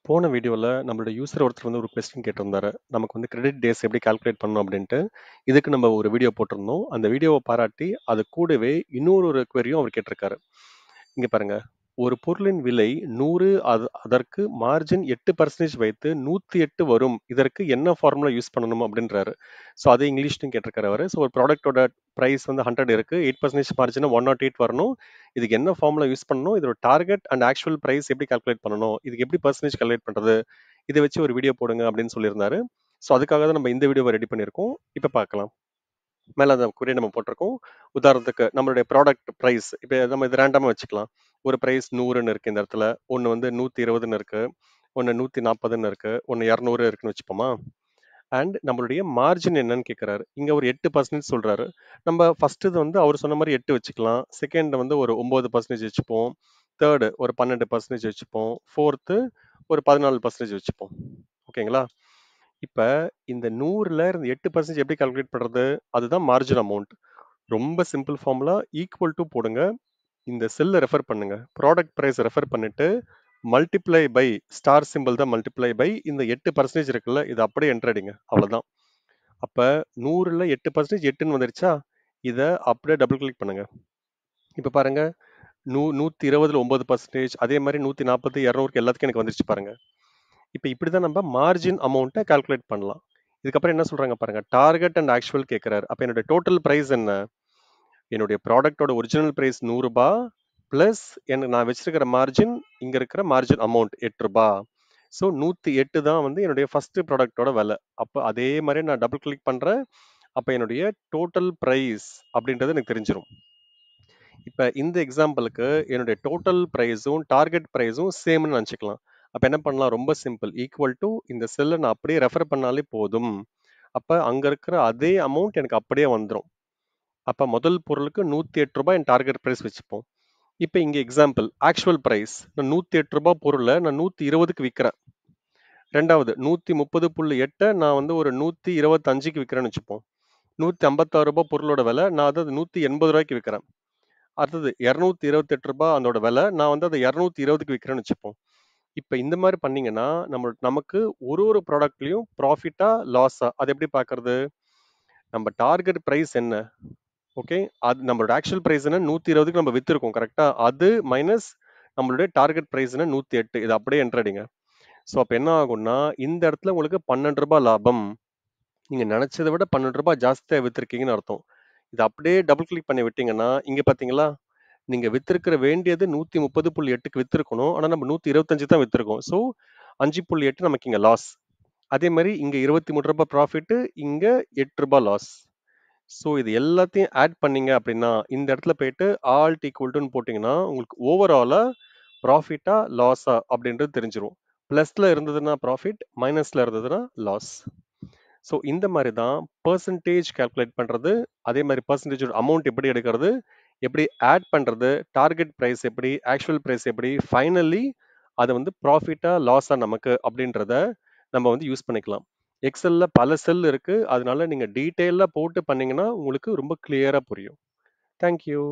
போன வீடியோல நம்மளோட யூசர் ஒருத்தர் வந்து ஒரு கொஸ்டின் கேட்டிருந்தாரு. நமக்கு வந்து கிரெடிட் டேஸ் எப்படி கால்குலேட் பண்ணணும் அப்படின்ட்டு. இதுக்கு நம்ம ஒரு வீடியோ போட்டிருந்தோம். அந்த வீடியோவை பாராட்டி அது கூடவே இன்னொரு queryயும் அவர் கேட்டிருக்காரு. இங்க பாருங்க. ஒரு பொருளின் விலை 100 அதற்கு மார்ஜின் 8% வைத்து 108 வரும். இதற்கு என்ன ஃபார்முலா யூஸ் பண்ணணும் அப்படின்றாரு. ஸோ அதே இங்கிலீஷ்லயும் கேட்டிருக்காரு அவரு. ஸோ ஒரு ப்ராடக்ட்டோட பிரைஸ் வந்து 100 இருக்கு. 8% மார்ஜினா 108 வரணும். இதுக்கு என்ன ஃபார்முலா யூஸ் பண்ணணும்? இதோட டார்கெட் அண்ட் ஆக்சுவல் பிரைஸ் எப்படி கால்குலேட் பண்ணணும்? இதுக்கு எப்படி பெர்சன்டேஜ் கால்குலேட் பண்றது? இத வச்சு ஒரு வீடியோ போடுங்க அப்படின்னு சொல்லியிருந்தாரு. ஸோ அதுக்காக தான் நம்ம இந்த வீடியோவை ரெடி பண்ணியிருக்கோம். இப்ப பார்க்கலாம். மேல அந்த குறி நம்ம போட்டிருக்கோம். உதாரணத்துக்கு நம்மளுடைய ப்ராடக்ட் பிரைஸ் இப்போ நம்ம இது ரேண்டமா வச்சுக்கலாம். ஒரு பிரைஸ் 100ன்னு இருக்கு இந்த இடத்துல. ஒன்னு வந்து 120ன்னு இருக்கு. ஒன்னு 140ன்னு இருக்கு. ஒன்னு 200 இருக்குன்னு வச்சுப்போமா? அண்ட் நம்மளுடைய மார்ஜின் என்னன்னு கேட்கிறாரு. இங்க ஒரு 8% சொல்றாரு. நம்ம ஃபர்ஸ்ட் இது வந்து அவர் சொன்ன மாதிரி 8 வச்சுக்கலாம். செகண்ட் வந்து ஒரு 9% வச்சுப்போம். தேர்டு ஒரு 12% வச்சுப்போம். ஃபோர்த்து ஒரு 14% வச்சுப்போம். ஓகேங்களா? இப்ப இந்த 100ல இருந்து 8% எப்படி கால்குலேட் பண்றது? அதுதான் மார்ஜின் அமௌண்ட். ரொம்ப சிம்பிள் ஃபார்முலா ஈக்குவல் டு போடுங்க. இந்த செல்லை ரெஃபர் பண்ணுங்க. ப்ராடக்ட் பிரைஸ் ரெஃபர் பண்ணிட்டு மல்டிப்ளை பை ஸ்டார் சிம்பிள் தான் மல்டிப்ளை பை இந்த 8% இருக்குல்ல இது அப்படியே என்டர் அடிங்க. அவ்வளவுதான். அப்ப 100ல 8% 8ன்னு வந்துருச்சா? இதை அப்படியே டபுள் கிளிக் பண்ணுங்க. இப்ப பாருங்க 120ல 9%, அதே மாதிரி 140 200 எல்லாத்துக்கும் எனக்கு வந்துருச்சு பாருங்க. இப்போ இப்படிதான் நம்ம மார்ஜின் அமௌண்ட்டை கால்குலேட் பண்ணலாம். இதுக்கப்புறம் என்ன சொல்றாங்க பாருங்க, டார்கெட் அண்ட் ஆக்சுவல் கேட்கிறாரு. அப்ப என்னோட டோட்டல் பிரைஸ் என்ன? என்னுடைய ப்ராடக்டோட ஒரிஜினல் பிரைஸ் 100 ரூபாய் பிளஸ் எனக்கு நான் வச்சிருக்கிற மார்ஜின், இங்க இருக்கிற மார்ஜின் அமௌண்ட் 8 ரூபாய். ஸோ 108 தான் வந்து என்னுடைய ஃபர்ஸ்ட் ப்ராடக்டோட விலை. அப்போ அதே மாதிரி நான் டபுள் கிளிக் பண்றேன். அப்போ என்னுடைய டோட்டல் பிரைஸ் அப்படின்றது எனக்கு தெரிஞ்சிடும். இப்போ இந்த எக்ஸாம்பிளுக்கு என்னுடைய டோட்டல் ப்ரைஸும் டார்கெட் ப்ரைஸும் சேம்னு நினச்சிக்கலாம். அப்போ என்ன பண்ணலாம்? ரொம்ப சிம்பிள். ஈக்குவல் டு இந்த செல்லை நான் அப்படியே ரெஃபர் பண்ணாலே போதும். அப்போ அங்கே இருக்கிற அதே அமௌண்ட் எனக்கு அப்படியே வந்துடும். அப்போ முதல் பொருளுக்கு 108 ரூபாய் என் டார்கெட் ப்ரைஸ் வச்சுப்போம். இப்போ இங்கே எக்ஸாம்பிள் ஆக்சுவல் ப்ரைஸ் நான் 108 ரூபாய் பொருளை நான் 120க்கு விற்கிறேன். ரெண்டாவது 130.8 நான் வந்து ஒரு 125க்கு விற்கிறேன்னு வச்சுப்போம். 156 ரூபாய் பொருளோட விலை, நான் அதை 180 ரூபாய்க்கு விற்கிறேன். அடுத்தது 228 ரூபாய் அதோட விலை, நான் வந்து அதை 220க்கு விற்கிறேன்னு வச்சுப்போம். இப்போ இந்த மாதிரி பண்ணீங்கன்னா நமக்கு ஒரு ப்ராடக்ட்லயும் ப்ராஃபிட்டா லாஸா அது எப்படி பார்க்கறது? நம்ம டார்கெட் பிரைஸ் என்ன? ஓகே, அது நம்மளோட ஆக்சுவல் பிரைஸ் என்ன? 120க்கு நம்ம வித்திருக்கோம் கரெக்டா? அது மைனஸ் நம்மளுடைய டார்கெட் பிரைஸ் என்ன? 108. இது அப்படியே என்டர் அடிங்க. ஸோ அப்போ என்ன ஆகும்னா இந்த இடத்துல உங்களுக்கு 12 ரூபாய் லாபம். நீங்க நினைச்சதை விட 12 ரூபாய் ஜாஸ்தியா வித்திருக்கீங்கன்னு அர்த்தம். இது அப்படியே டபுள் கிளிக் பண்ணி விட்டீங்கன்னா இங்க பாத்தீங்களா, நீங்க வித்திருக்கிற வேண்டியது 130.8க்கு வித்திருக்கணும். ஆனா நம்ம 125 தான் வித்திருக்கோம். ஸோ 5.8 நமக்கு இங்க லாஸ். அதே மாதிரி இங்க 23 ரூபாய் ப்ராஃபிட், இங்க 8 ரூபாய் லாஸ். ஸோ இது எல்லாத்தையும் ஆட் பண்ணீங்க அப்படின்னா இந்த இடத்துல போயிட்டு ஆல்ட் ஈக்குவல் டுன்னு போட்டீங்கன்னா உங்களுக்கு ஓவராலா ப்ராஃபிட்டா லாஸா அப்படின்றது தெரிஞ்சிடும். பிளஸ்ல இருந்ததுன்னா ப்ராஃபிட், மைனஸ்ல இருந்ததுன்னா லாஸ். ஸோ இந்த மாதிரி தான் பர்சன்டேஜ் கால்குலேட் பண்றது. அதே மாதிரி பர்சன்டேஜ் அமௌண்ட் எப்படி எடுக்கிறது, எப்படி ஆட் பண்றது, டார்கெட் பிரைஸ் எப்படி, ஆக்சுவல் பிரைஸ் எப்படி, ஃபைனலி அது வந்து ப்ராஃபிட்டா லாஸா நமக்கு அப்படின்றத நம்ம வந்து யூஸ் பண்ணிக்கலாம். எக்ஸல்ல பல செல் இருக்கு. அதனால நீங்க டீட்டெயிலா போட்டு பண்ணீங்கன்னா உங்களுக்கு ரொம்ப கிளியரா புரியும். தேங்க்யூ.